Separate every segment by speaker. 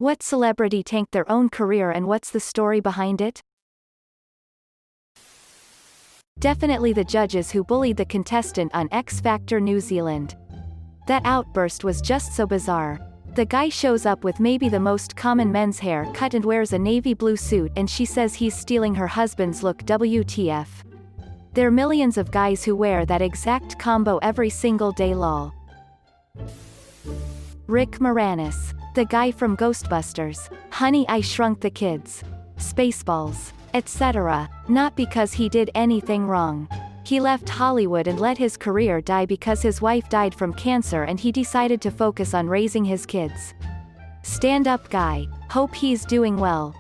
Speaker 1: What celebrity tanked their own career and what's the story behind it? Definitely the judges who bullied the contestant on X Factor New Zealand. That outburst was just so bizarre. The guy shows up with maybe the most common men's hair cut and wears a navy blue suit and she says he's stealing her husband's look. WTF. There are millions of guys who wear that exact combo every single day. Lol. Rick Moranis. The guy from Ghostbusters, Honey I Shrunk the Kids, Spaceballs, etc. Not because he did anything wrong. He left Hollywood and let his career die because his wife died from cancer and he decided to focus on raising his kids. Stand-up guy, hope he's doing well.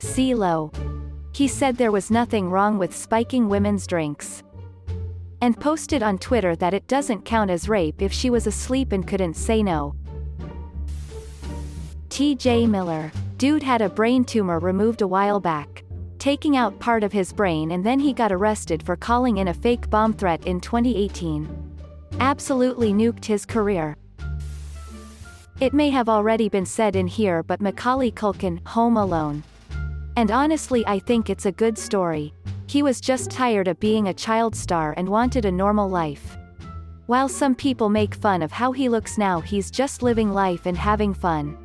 Speaker 1: CeeLo. He said there was nothing wrong with spiking women's drinks. And posted on Twitter that it doesn't count as rape if she was asleep and couldn't say no. T.J. Miller. Dude had a brain tumor removed a while back, taking out part of his brain, and then he got arrested for calling in a fake bomb threat in 2018. Absolutely nuked his career. It may have already been said in here, but Macaulay Culkin, Home Alone. And honestly I think it's a good story. He was just tired of being a child star and wanted a normal life. While some people make fun of how he looks now, he's just living life and having fun.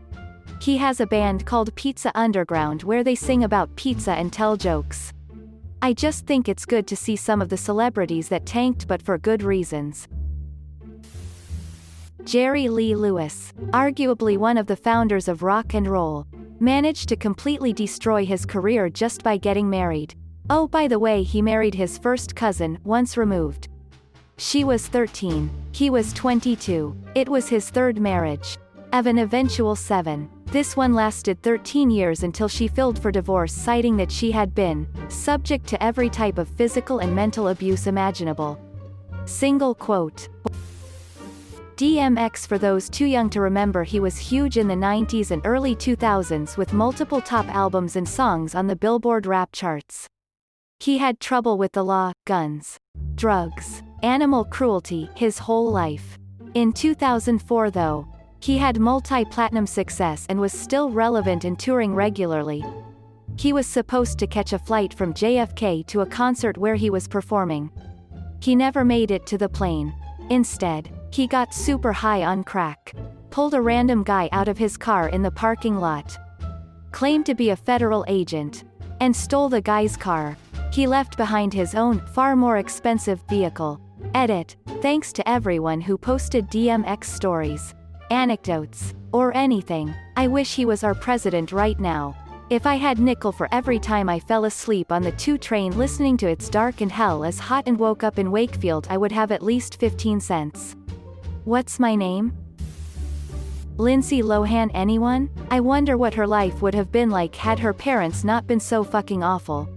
Speaker 1: He has a band called Pizza Underground where they sing about pizza and tell jokes. I just think it's good to see some of the celebrities that tanked, but for good reasons. Jerry Lee Lewis, arguably one of the founders of rock and roll, managed to completely destroy his career just by getting married. Oh, by the way, he married his first cousin, once removed. She was 13. He was 22. It was his third marriage. Of an eventual 7. This one lasted 13 years until she filed for divorce, citing that she had been subject to every type of physical and mental abuse imaginable. Single quote. DMX. For those too young to remember, he was huge in the 90s and early 2000s with multiple top albums and songs on the Billboard rap charts. He had trouble with the law, guns, drugs, animal cruelty his whole life. In 2004 though, he had multi-platinum success and was still relevant and touring regularly. He was supposed to catch a flight from JFK to a concert where he was performing. He never made it to the plane. Instead, he got super high on crack, pulled a random guy out of his car in the parking lot, claimed to be a federal agent, and stole the guy's car. He left behind his own, far more expensive, vehicle. Edit. Thanks to everyone who posted DMX stories, anecdotes, or anything. I wish he was our president right now. If I had nickel for every time I fell asleep on the 2 train listening to It's Dark and Hell is Hot and woke up in Wakefield, I would have at least 15 cents. What's my name? Lindsay Lohan. Anyone? I wonder what her life would have been like had her parents not been so fucking awful.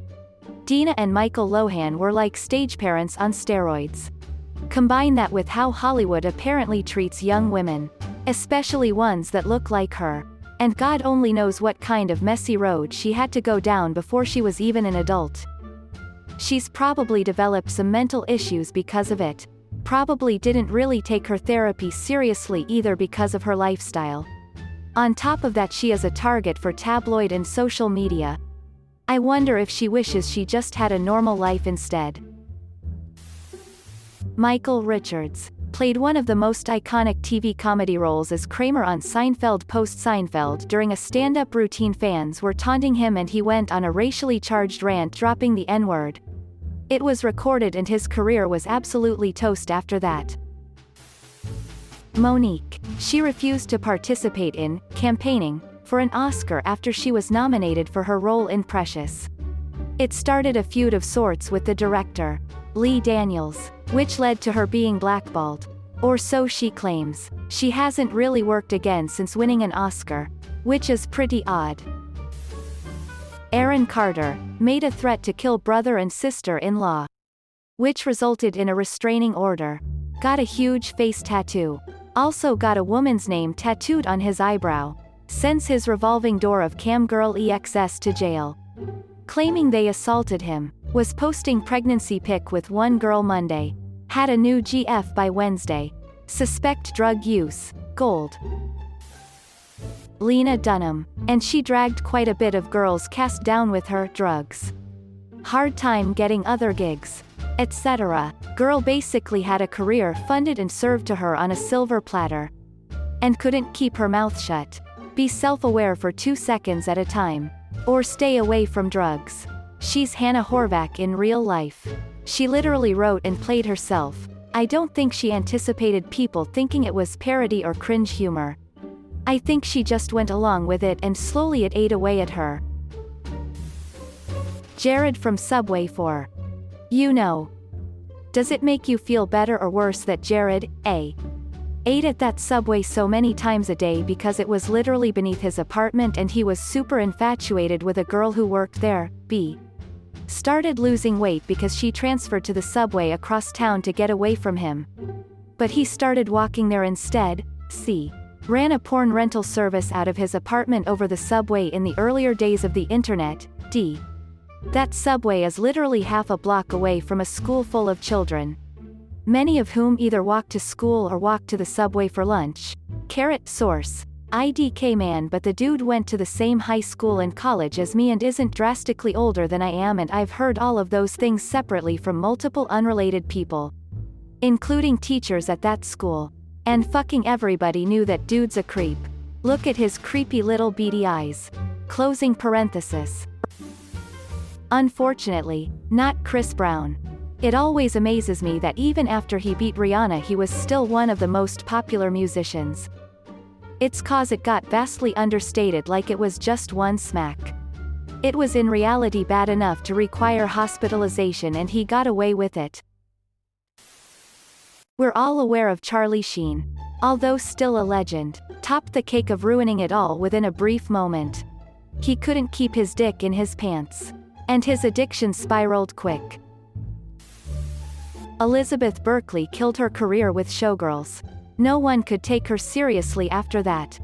Speaker 1: Dina and Michael Lohan were like stage parents on steroids. Combine that with how Hollywood apparently treats young women, especially ones that look like her, and God only knows what kind of messy road she had to go down before she was even an adult. She's probably developed some mental issues because of it. Probably didn't really take her therapy seriously either because of her lifestyle. On top of that, she is a target for tabloid and social media. I wonder if she wishes she just had a normal life instead. Michael Richards played one of the most iconic TV comedy roles as Kramer on Seinfeld. Post-Seinfeld, during a stand-up routine, fans were taunting him and he went on a racially charged rant dropping the N-word. It was recorded and his career was absolutely toast after that. Monique. She refused to participate in campaigning for an Oscar after she was nominated for her role in Precious. It started a feud of sorts with the director, Lee Daniels, which led to her being blackballed. Or so she claims. She hasn't really worked again since winning an Oscar, which is pretty odd. Aaron Carter made a threat to kill brother and sister-in-law, which resulted in a restraining order. Got a huge face tattoo. Also got a woman's name tattooed on his eyebrow. Sends his revolving door of Camgirl EXS to jail, claiming they assaulted him. Was posting pregnancy pic with one girl Monday. Had a new GF by Wednesday. Suspect drug use. Gold. Lena Dunham. And she dragged quite a bit of girls cast down with her, drugs. Hard time getting other gigs. Etc. Girl basically had a career funded and served to her on a silver platter. And couldn't keep her mouth shut. Be self-aware for 2 seconds at a time. Or stay away from drugs. She's Hannah Horvath in real life. She literally wrote and played herself. I don't think she anticipated people thinking it was parody or cringe humor. I think she just went along with it and slowly it ate away at her. Jared from Subway 4. You know. Does it make you feel better or worse that Jared, A, ate at that Subway so many times a day because it was literally beneath his apartment and he was super infatuated with a girl who worked there, B, started losing weight because she transferred to the Subway across town to get away from him. But he started walking there instead, C, ran a porn rental service out of his apartment over the Subway in the earlier days of the internet, D, that Subway is literally half a block away from a school full of children, many of whom either walk to school or walk to the Subway for lunch. Source. IDK man, but the dude went to the same high school and college as me and isn't drastically older than I am, and I've heard all of those things separately from multiple unrelated people, including teachers at that school. And fucking everybody knew that dude's a creep. Look at his creepy little beady eyes. Closing parenthesis. Unfortunately, not Chris Brown. It always amazes me that even after he beat Rihanna he was still one of the most popular musicians. It's cause it got vastly understated like it was just one smack. It was in reality bad enough to require hospitalization and he got away with it. We're all aware of Charlie Sheen. Although still a legend, topped the cake of ruining it all within a brief moment. He couldn't keep his dick in his pants. And his addiction spiraled quick. Elizabeth Berkley killed her career with Showgirls. No one could take her seriously after that.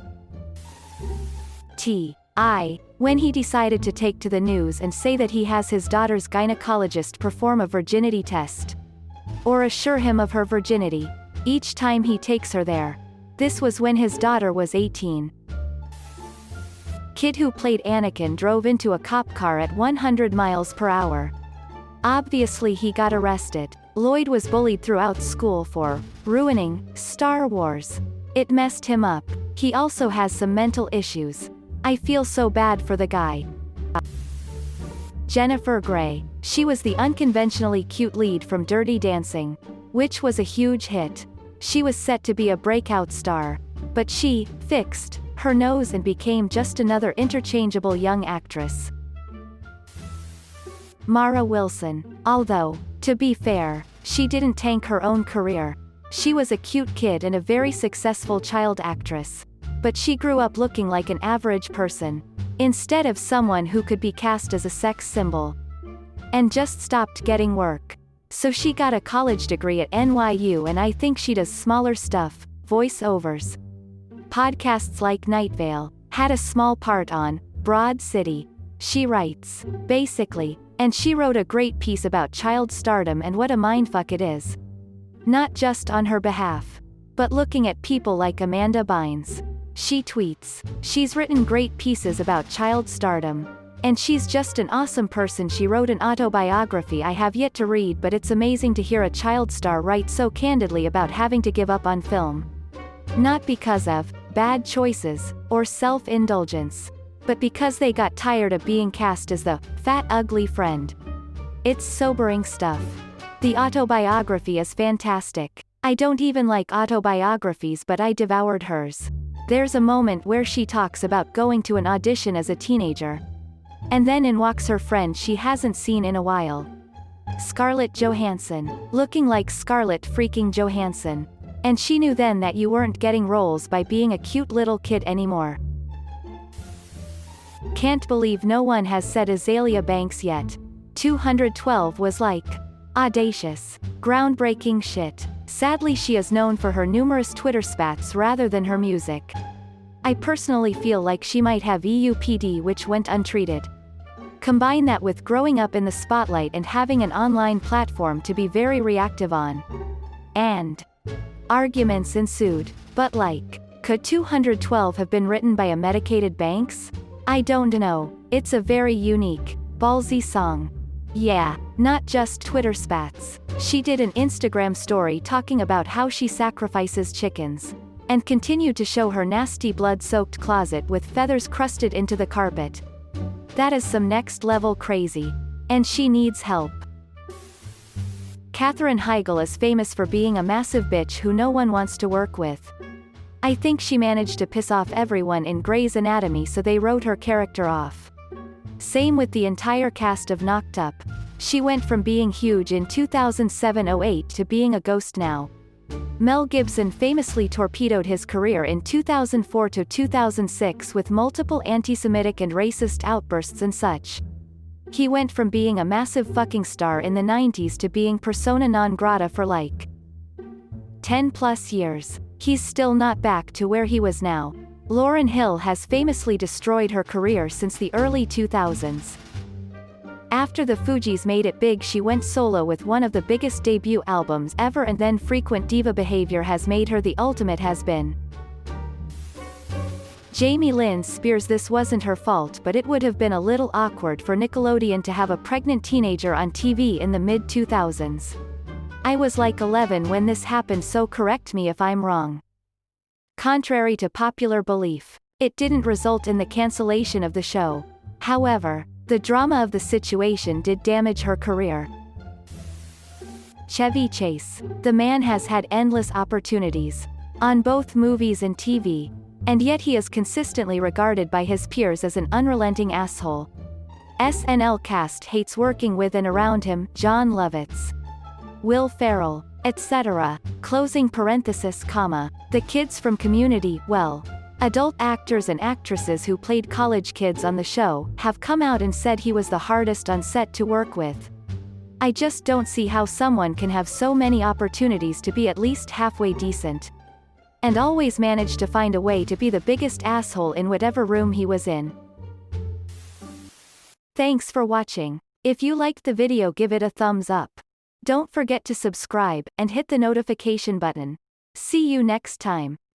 Speaker 1: When he decided to take to the news and say that he has his daughter's gynecologist perform a virginity test. Or assure him of her virginity. Each time he takes her there. This was when his daughter was 18. Kid who played Anakin drove into a cop car at 100 miles per hour. Obviously he got arrested. Lloyd was bullied throughout school for ruining Star Wars. It messed him up. He also has some mental issues. I feel so bad for the guy. Jennifer Grey. She was the unconventionally cute lead from Dirty Dancing, which was a huge hit. She was set to be a breakout star, but she fixed her nose and became just another interchangeable young actress. Mara Wilson. Although, to be fair, she didn't tank her own career. She was a cute kid and a very successful child actress. But she grew up looking like an average person, instead of someone who could be cast as a sex symbol. And just stopped getting work. So she got a college degree at NYU and I think she does smaller stuff, voiceovers. Podcasts like Night Vale, had a small part on Broad City. She writes, basically, and she wrote a great piece about child stardom and what a mindfuck it is. Not just on her behalf, but looking at people like Amanda Bynes. She tweets, she's written great pieces about child stardom. And she's just an awesome person. She wrote an autobiography I have yet to read, but it's amazing to hear a child star write so candidly about having to give up on film. Not because of bad choices, or self-indulgence, but because they got tired of being cast as the fat ugly friend. It's sobering stuff. The autobiography is fantastic. I don't even like autobiographies, but I devoured hers. There's a moment where she talks about going to an audition as a teenager. And then in walks her friend she hasn't seen in a while. Scarlett Johansson, looking like Scarlett freaking Johansson. And she knew then that you weren't getting roles by being a cute little kid anymore. Can't believe no one has said Azalea Banks yet. 212 was like audacious, groundbreaking shit. Sadly she is known for her numerous Twitter spats rather than her music. I personally feel like she might have EUPD which went untreated. Combine that with growing up in the spotlight and having an online platform to be very reactive on. And arguments ensued, but like Could 212 have been written by a medicated Banks? I don't know. It's a very unique, ballsy song. Yeah, not just Twitter spats. She did an Instagram story talking about how she sacrifices chickens. And continued to show her nasty blood-soaked closet with feathers crusted into the carpet. That is some next-level crazy. And she needs help. Katherine Heigl is famous for being a massive bitch who no one wants to work with. I think she managed to piss off everyone in Grey's Anatomy, so they wrote her character off. Same with the entire cast of Knocked Up. She went from being huge in 2007-08 to being a ghost now. Mel Gibson famously torpedoed his career in 2004 to 2006 with multiple anti-Semitic and racist outbursts and such. He went from being a massive fucking star in the 90s to being persona non grata for like 10 plus years. He's still not back to where he was now. Lauryn Hill has famously destroyed her career since the early 2000s. After the Fugees made it big, she went solo with one of the biggest debut albums ever, and then frequent diva behavior has made her the ultimate has-been. Jamie Lynn Spears: this wasn't her fault, but it would have been a little awkward for Nickelodeon to have a pregnant teenager on TV in the mid-2000s. I was like 11 when this happened, so correct me if I'm wrong. Contrary to popular belief, it didn't result in the cancellation of the show. However, the drama of the situation did damage her career. Chevy Chase. The man has had endless opportunities. On both movies and TV. And yet he is consistently regarded by his peers as an unrelenting asshole. SNL cast hates working with and around him: John Lovitz, Will Ferrell, etc. Closing parenthesis, comma. The kids from Community, well, adult actors and actresses who played college kids on the show, have come out and said he was the hardest on set to work with. I just don't see how someone can have so many opportunities to be at least halfway decent. And always manage to find a way to be the biggest asshole in whatever room he was in. Thanks for watching. If you liked the video, give it a thumbs up. Don't forget to subscribe, and hit the notification button. See you next time.